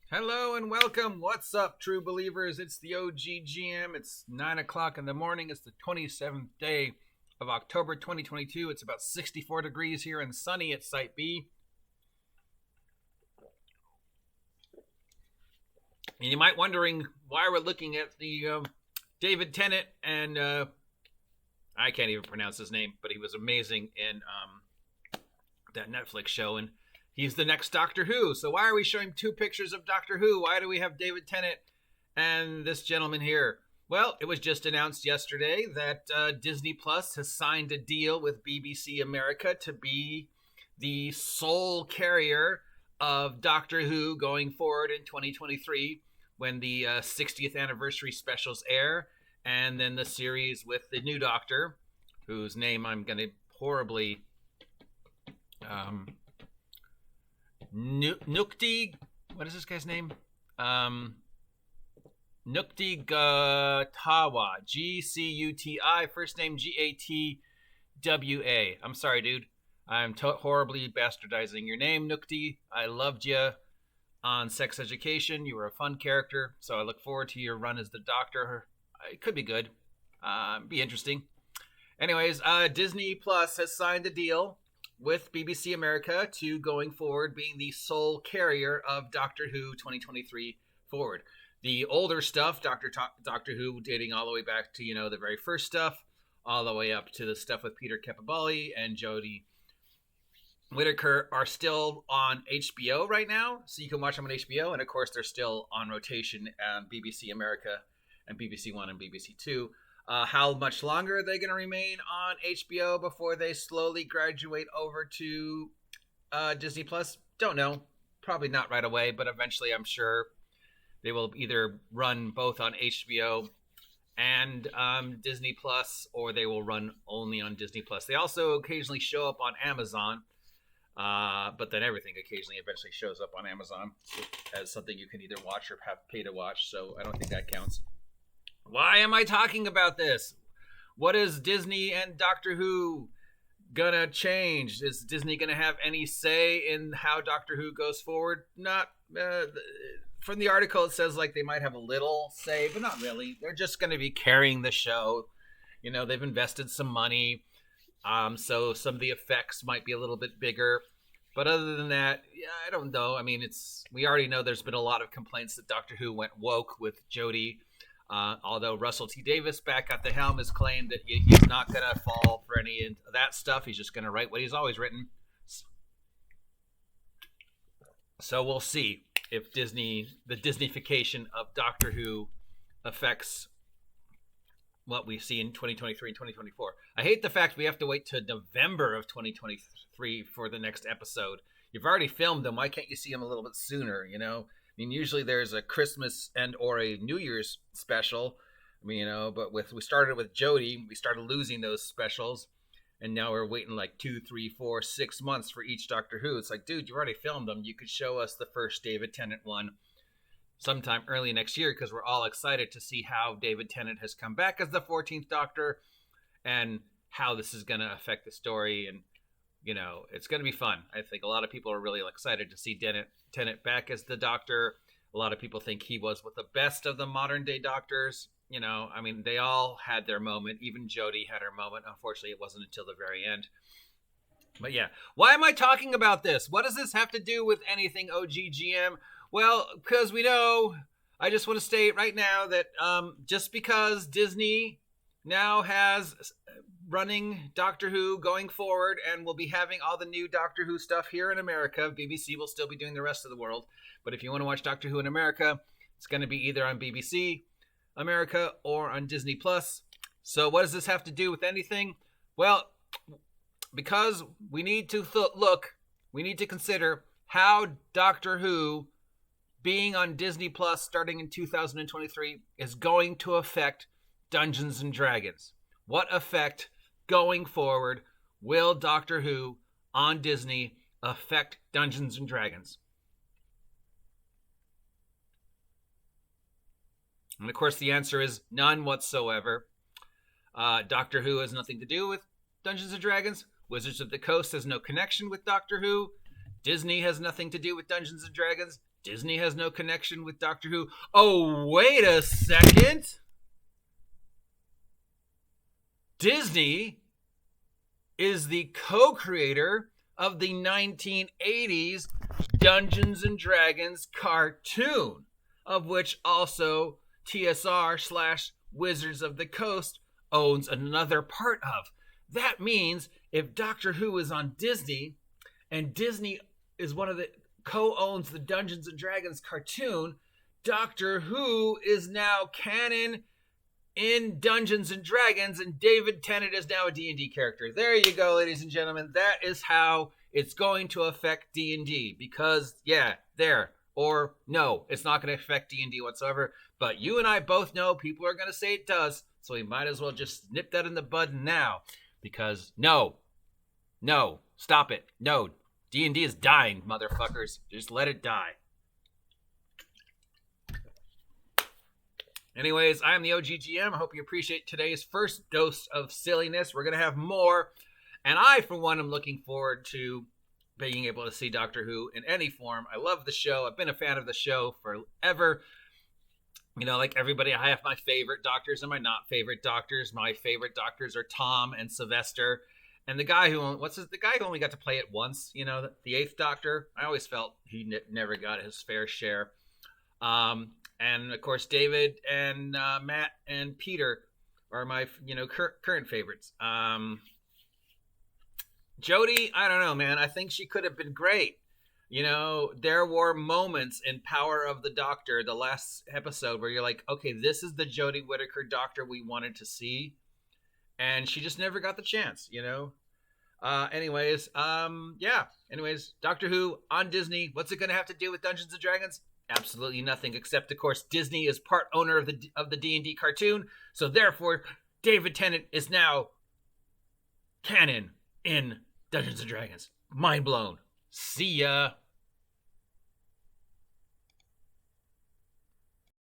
Hello and welcome. What's up, true believers? It's the OGGM. It's 9 o'clock in the morning. It's the 27th day of October 2022. It's about 64 degrees here and sunny at Site B. And you might wondering why we're looking at the David Tennant and I can't even pronounce his name, but he was amazing in that Netflix show, and he's the next Doctor Who. So why are we showing two pictures of Doctor Who? Why do we have David Tennant and this gentleman here? Well, it was just announced yesterday that Disney Plus has signed a deal with BBC America to be the sole carrier of Doctor Who going forward in 2023 when the 60th anniversary specials air, and then the series with the new Doctor, whose name I'm going to horribly... Ncuti, what is this guy's name? Ncuti Gatwa, Gcuti, first name Gatwa. I'm sorry, dude. I'm horribly bastardizing your name, Ncuti. I loved you on Sex Education. You were a fun character, so I look forward to your run as the Doctor. It could be good. Be interesting. Anyways, Disney Plus has signed a deal with BBC America to going forward being the sole carrier of Doctor Who 2023 forward. The older stuff, Doctor Who, dating all the way back to, the very first stuff, all the way up to the stuff with Peter Capaldi and Jodie Whittaker, are still on HBO right now, so you can watch them on HBO, and of course they're still on rotation on BBC America and BBC One and BBC Two. How much longer are they going to remain on HBO before they slowly graduate over to Disney Plus? Don't know. Probably not right away, but eventually I'm sure they will either run both on HBO and Disney Plus, or they will run only on Disney Plus. They also occasionally show up on Amazon, but then everything occasionally eventually shows up on Amazon as something you can either watch or have pay to watch, so I don't think that counts. Why am I talking about this? What is Disney and Doctor Who gonna change? Is Disney gonna have any say in how Doctor Who goes forward? Not. From the article, it says like they might have a little say, but not really. They're just gonna be carrying the show. They've invested some money, so some of the effects might be a little bit bigger. But other than that, yeah, I don't know. I mean, we already know there's been a lot of complaints that Doctor Who went woke with Jodie. Although Russell T Davies back at the helm has claimed that he's not going to fall for any of that stuff. He's just going to write what he's always written. So we'll see if the Disneyfication of Doctor Who affects what we see in 2023 and 2024. I hate the fact we have to wait to November of 2023 for the next episode. You've already filmed them. Why can't you see them a little bit sooner, I mean, usually there's a Christmas and or a New Year's special, but we started with Jodie, we started losing those specials, and now we're waiting like 2, 3, 4, 6 months for each Doctor Who. It's like, dude, you already filmed them. You could show us the first David Tennant one sometime early next year, because we're all excited to see how David Tennant has come back as the 14th Doctor and how this is going to affect the story. And it's going to be fun. I think a lot of people are really excited to see Tennet back as the Doctor. A lot of people think he was with the best of the modern day Doctors. They all had their moment. Even Jodie had her moment. Unfortunately, it wasn't until the very end. But yeah, why am I talking about this? What does this have to do with anything, OGGM? Well, because we know, I just want to state right now that just because Disney now has running Doctor Who going forward and we'll be having all the new Doctor Who stuff here in America, BBC will still be doing the rest of the world. But if you want to watch Doctor Who in America, it's going to be either on BBC America or on Disney Plus. So what does this have to do with anything? Well, because we need to we need to consider how Doctor Who being on Disney Plus starting in 2023 is going to affect Dungeons and Dragons. What effect going forward will Doctor Who on Disney affect Dungeons and Dragons? And of course the answer is none whatsoever. Doctor Who has nothing to do with Dungeons and Dragons. Wizards of the Coast has no connection with Doctor Who. Disney has nothing to do with Dungeons and Dragons. Disney has no connection with Doctor Who. Oh, wait a second. Disney is the co-creator of the 1980s Dungeons and Dragons cartoon, of which also TSR / Wizards of the Coast owns another part of. That means if Doctor Who is on Disney, and Disney is one of the co-owns the Dungeons and Dragons cartoon, Doctor Who is now canon in Dungeons and Dragons, and David Tennant is now a D&D character. There you go, ladies and gentlemen. That is how it's going to affect D&D. Because, yeah, there. Or, no, it's not going to affect D&D whatsoever. But you and I both know people are going to say it does. So we might as well just nip that in the bud now. Because, no, stop it. No, D&D is dying, motherfuckers. Just let it die. Anyways, I'm the OGGM. I hope you appreciate today's first dose of silliness. We're going to have more. And I, for one, am looking forward to being able to see Doctor Who in any form. I love the show. I've been a fan of the show forever. You know, like everybody, I have my favorite doctors and my not favorite doctors. My favorite doctors are Tom and Sylvester. And the guy who only got to play it once, you know, the eighth Doctor. I always felt he never got his fair share. And of course, David and Matt and Peter are my, current favorites. Jodie, I don't know, man. I think she could have been great. You know, there were moments in Power of the Doctor, the last episode, where you're like, okay, this is the Jodie Whittaker Doctor we wanted to see. And she just never got the chance, you know? Anyways, Doctor Who on Disney. What's it going to have to do with Dungeons and Dragons? Absolutely nothing, except, of course, Disney is part owner of the D&D cartoon. So, therefore, David Tennant is now canon in Dungeons and Dragons. Mind blown. See ya.